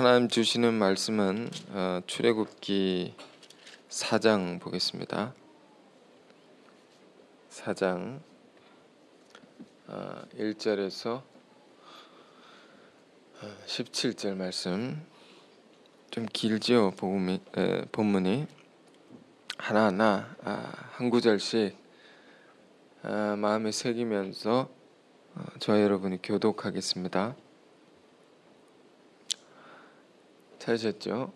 하나님 주시는 말씀은 출애굽기 4장 보겠습니다. 4장 1절에서 17절 말씀. 좀 길지요. 본문이 하나하나 한 구절씩 마음에 새기면서 저와 여러분이 교독하겠습니다. 찾으셨죠?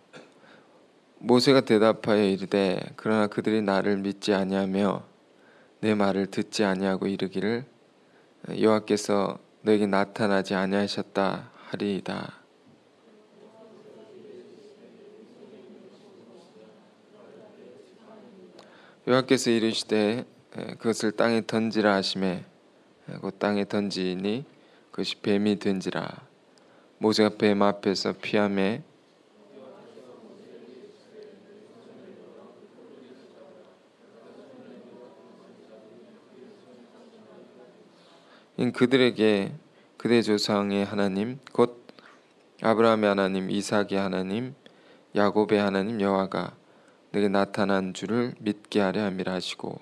모세가 대답하여 이르되 그러나 그들이 나를 믿지 아니하며 내 말을 듣지 아니하고 이르기를 여호와께서 너에게 나타나지 아니하셨다 하리이다. 여호와께서 이르시되 그것을 땅에 던지라 하시매 곧 땅에 던지니 그것이 뱀이 된지라. 모세가 뱀 앞에서 피하매 그들에게 그대 조상의 하나님 곧 아브라함의 하나님, 이삭의 하나님, 야곱의 하나님 여호와가 내게 나타난 줄을 믿게 하려 함이라 하시고,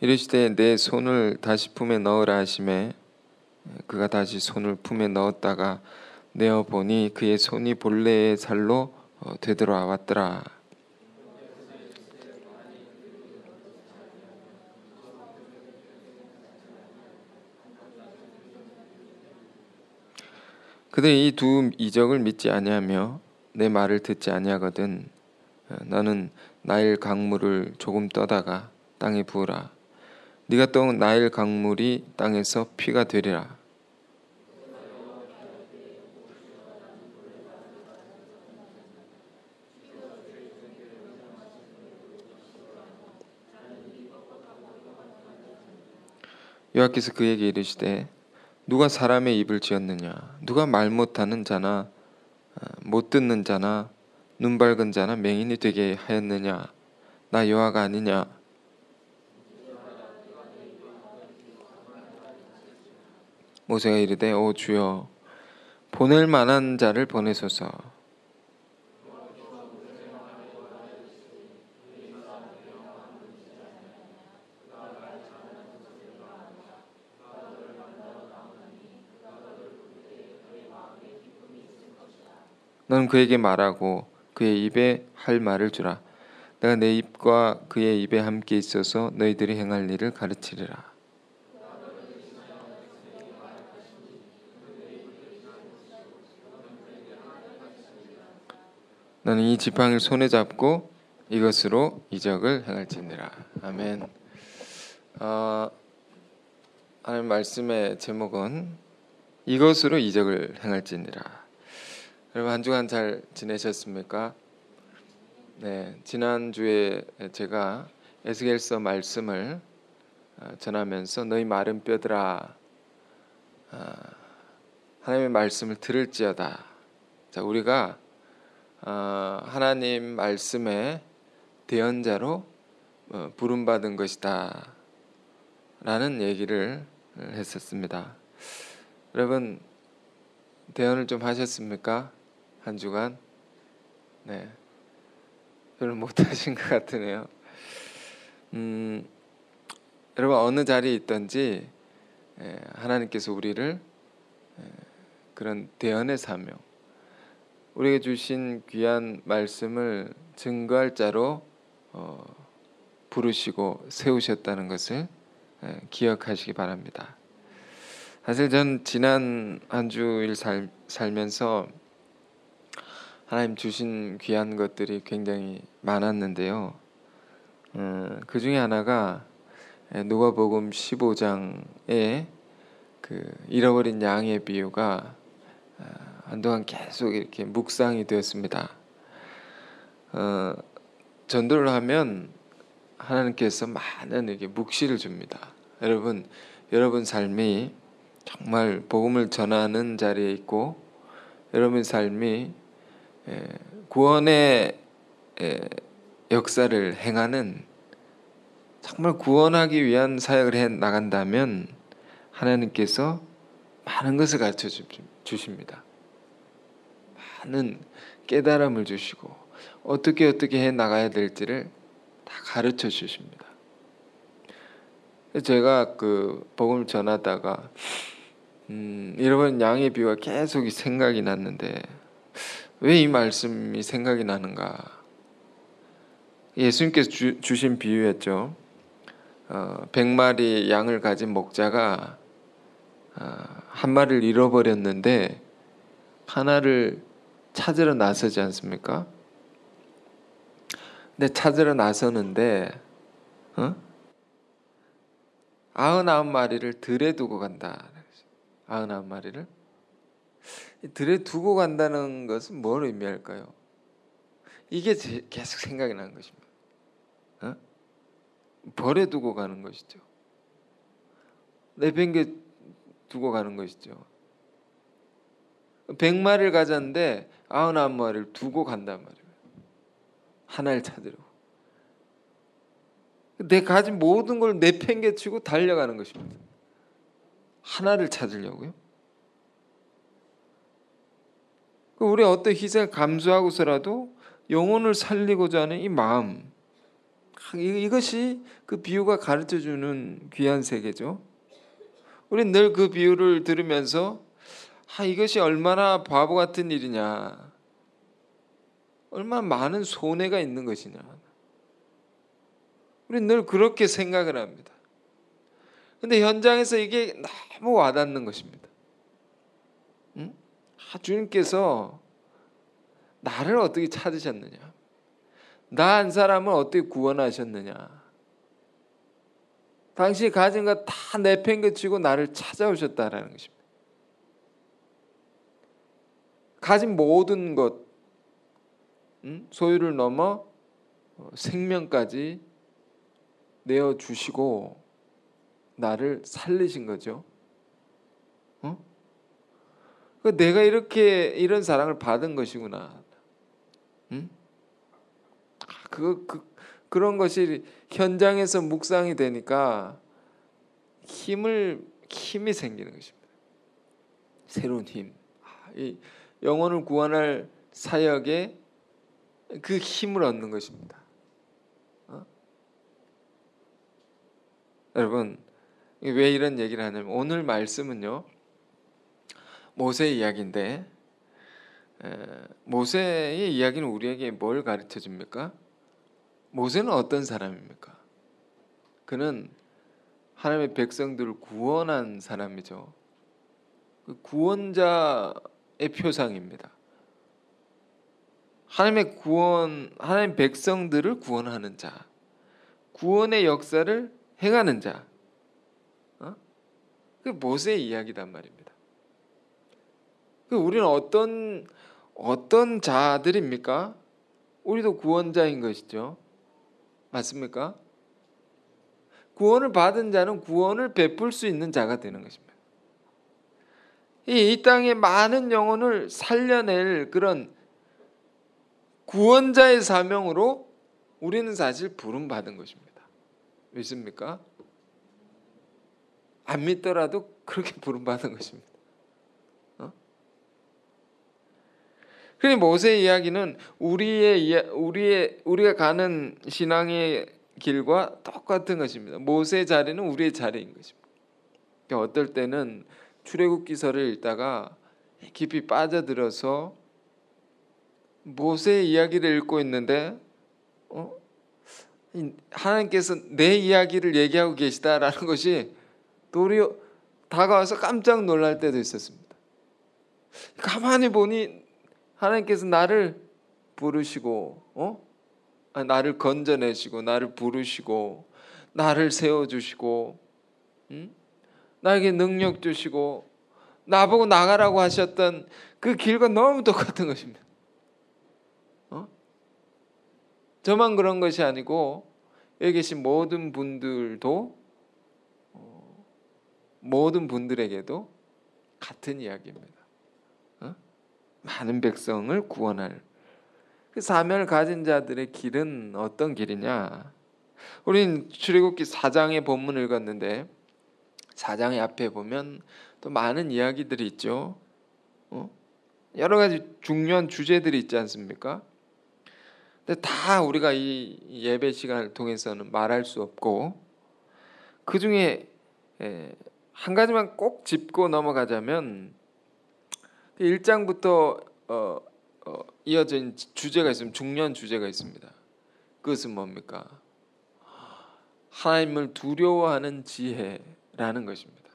이르시되 내 손을 다시 품에 넣으라 하시매 그가 다시 손을 품에 넣었다가 내어 보니 그의 손이 본래의 살로 되돌아왔더라. 그들이 이 두 이적을 믿지 아니하며 내 말을 듣지 아니하거든 너는 나일 강물을 조금 떠다가 땅에 부으라. 네가 떠온 나일 강물이 땅에서 피가 되리라. 여호와께서 그에게 이르시되 누가 사람의 입을 지었느냐? 누가 말 못하는 자나 못 듣는 자나 눈 밝은 자나 맹인이 되게 하였느냐? 나 여호와가 아니냐? 모세가 이르되 오 주여 보낼 만한 자를 보내소서. 너는 그에게 말하고 그의 입에 할 말을 주라. 내가 내 입과 그의 입에 함께 있어서 너희들이 행할 일을 가르치리라. 너는 이 지팡이를 손에 잡고 이것으로 이적을 행할지니라. 아멘. 하나님 말씀의 제목은 이것으로 이적을 행할지니라. 여러분 한 주간 잘 지내셨습니까? 네, 지난주에 제가 에스겔서 말씀을 전하면서 너희 마른 뼈들아 하나님의 말씀을 들을지어다. 자, 우리가 하나님 말씀의 대언자로 부름받은 것이다 라는 얘기를 했었습니다. 여러분 대언을 좀 하셨습니까? 한 주간? 네, 별로 못하신 것 같으네요. 여러분 어느 자리에 있든지 하나님께서 우리를 그런 대언의 사명, 우리에게 주신 귀한 말씀을 증거할 자로 부르시고 세우셨다는 것을 기억하시기 바랍니다. 사실 전 지난 한 주일 살면서 하나님 주신 귀한 것들이 굉장히 많았는데요. 그 중에 하나가 누가복음 15장의 그 잃어버린 양의 비유가 한동안 계속 이렇게 묵상이 되었습니다. 전도를 하면 하나님께서 많은 이렇게 묵시를 줍니다. 여러분 삶이 정말 복음을 전하는 자리에 있고 여러분 삶이 구원의 역사를 행하는 정말 구원하기 위한 사역을 해 나간다면 하나님께서 많은 것을 가르쳐 주십니다. 많은 깨달음을 주시고 어떻게 해 나가야 될지를 다 가르쳐 주십니다. 제가 그 복음을 전하다가 여러분 양의 비유가 계속 생각이 났는데 왜 이 말씀이 생각이 나는가? 예수님께서 주신 비유였죠. 100마리 양을 가진 목자가 한 마리를 잃어버렸는데 하나를 찾으러 나서지 않습니까? 근데 찾으러 나서는데 99마리를 들에 두고 간다. 99마리를 들에 두고 간다는 것은 뭘 의미할까요? 이게 계속 생각이 나는 것입니다. 버려두고 가는 것이죠. 내팽개 두고 가는 것이죠. 100마리를 가졌는데 99마리를 두고 간단 말이에요. 하나를 찾으려고. 내 가진 모든 걸 내팽개치고 달려가는 것입니다. 하나를 찾으려고요. 우리 어떤 희생을 감수하고서라도 영혼을 살리고자 하는 이 마음, 이것이 그 비유가 가르쳐주는 귀한 세계죠. 우리는 늘 그 비유를 들으면서 이것이 얼마나 바보 같은 일이냐, 얼마나 많은 손해가 있는 것이냐, 우리는 늘 그렇게 생각을 합니다. 근데 현장에서 이게 너무 와닿는 것입니다. 주님께서 나를 어떻게 찾으셨느냐, 나 한 사람을 어떻게 구원하셨느냐, 당신이 가진 것 다 내팽개치고 나를 찾아오셨다라는 것입니다. 가진 모든 것, 소유를 넘어 생명까지 내어주시고 나를 살리신 거죠. 내가 이런 사랑을 받은 것이구나. 그런 것이 현장에서 묵상이 되니까 힘이 생기는 것입니다. 새로운 힘. 이 영혼을 구원할 사역에 그 힘을 얻는 것입니다. 여러분, 왜 이런 얘기를 하냐면 오늘 말씀은요, 모세의 이야기인데, 모세의 이야기는 우리에게 뭘 가르쳐 줍니까? 모세는 어떤 사람입니까? 그는 하나님의 백성들을 구원한 사람이죠. 그 구원자의 표상입니다. 하나님 백성들을 구원하는 자, 구원의 역사를 행하는 자, 그 모세의 이야기단 말입니다. 우리는 어떤 자들입니까? 우리도 구원자인 것이죠. 맞습니까? 구원을 받은 자는 구원을 베풀 수 있는 자가 되는 것입니다. 이 땅의 많은 영혼을 살려낼 그런 구원자의 사명으로 우리는 사실 부름받은 것입니다. 믿습니까? 안 믿더라도 그렇게 부름받은 것입니다. 그러니 모세의 이야기는 우리가 가는 신앙의 길과 똑같은 것입니다. 모세의 자리는 우리의 자리인 것입니다. 그러니까 어떨 때는 출애굽기서를 읽다가 깊이 빠져들어서 모세의 이야기를 읽고 있는데 하나님께서 내 이야기를 얘기하고 계시다라는 것이 도리어 다가와서 깜짝 놀랄 때도 있었습니다. 가만히 보니 하나님께서 나를 부르시고 나를 건져내시고 나를 부르시고 나를 세워주시고 나에게 능력 주시고 나보고 나가라고 하셨던 그 길과 너무 똑같은 것입니다. 저만 그런 것이 아니고 여기 계신 모든 분들에게도 같은 이야기입니다. 많은 백성을 구원할 그 사명을 가진 자들의 길은 어떤 길이냐? 우린 출애굽기 4장의 본문을 읽었는데 4장의 앞에 보면 또 많은 이야기들이 있죠. 여러 가지 중요한 주제들이 있지 않습니까? 근데 다 우리가 이 예배 시간을 통해서는 말할 수 없고, 그 중에 한 가지만 꼭 짚고 넘어가자면 1장부터 이어진 주제가 있습니다. 중요한 주제가 있습니다. 그것은 뭡니까? 하나님을 두려워하는 지혜라는 것입니다.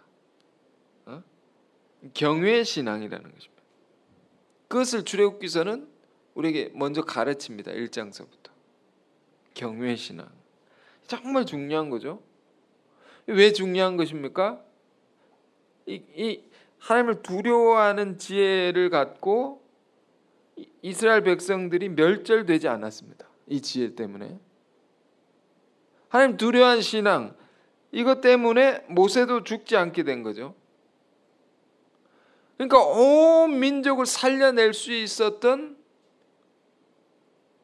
경외의 신앙이라는 것입니다. 그것을 출애굽기서는 우리에게 먼저 가르칩니다. 1장서부터. 경외의 신앙. 정말 중요한 거죠. 왜 중요한 것입니까? 이 하나님을 두려워하는 지혜를 갖고 이스라엘 백성들이 멸절되지 않았습니다. 이 지혜 때문에. 하나님 두려워하는 신앙, 이것 때문에 모세도 죽지 않게 된 거죠. 그러니까 온 민족을 살려낼 수 있었던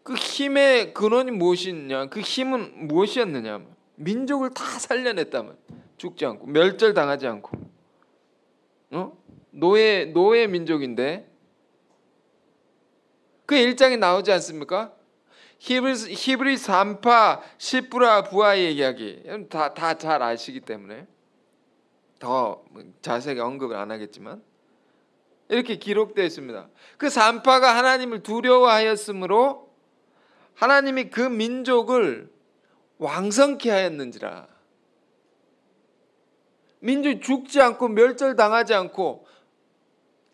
그 힘의 근원이 무엇이냐? 그 힘은 무엇이었느냐? 민족을 다 살려냈다면 죽지 않고 멸절당하지 않고, 노예 민족인데 그 1장에 나오지 않습니까? 히브리 산파 시브라 부하의 이야기 다 잘 아시기 때문에 더 자세하게 언급을 안 하겠지만 이렇게 기록되어 있습니다. 그 산파가 하나님을 두려워하였으므로 하나님이 그 민족을 왕성케 하였는지라. 민족이 죽지 않고 멸절당하지 않고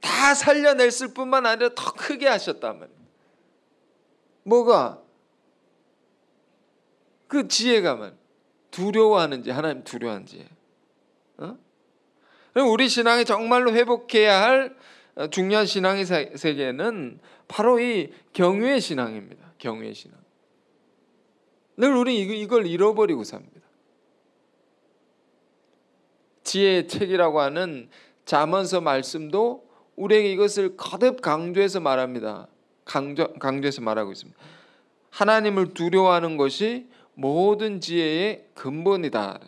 다 살려냈을 뿐만 아니라 더 크게 하셨다면, 뭐가? 그 지혜가만 두려워하는지, 하나님 두려워하는 지혜. 우리 신앙이 정말로 회복해야 할 중요한 신앙의 세계는 바로 이 경외의 신앙입니다. 경외의 신앙. 늘 우리 이걸 잃어버리고 삽니다. 지혜의 책이라고 하는 잠언서 말씀도 우리에게 이것을 거듭 강조해서 말합니다. 강조해서 말하고 있습니다. 하나님을 두려워하는 것이 모든 지혜의 근본이다.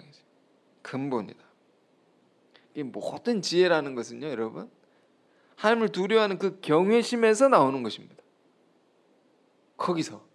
근본이다. 이 모든 지혜라는 것은요, 여러분, 하나님을 두려워하는 그 경외심에서 나오는 것입니다. 거기서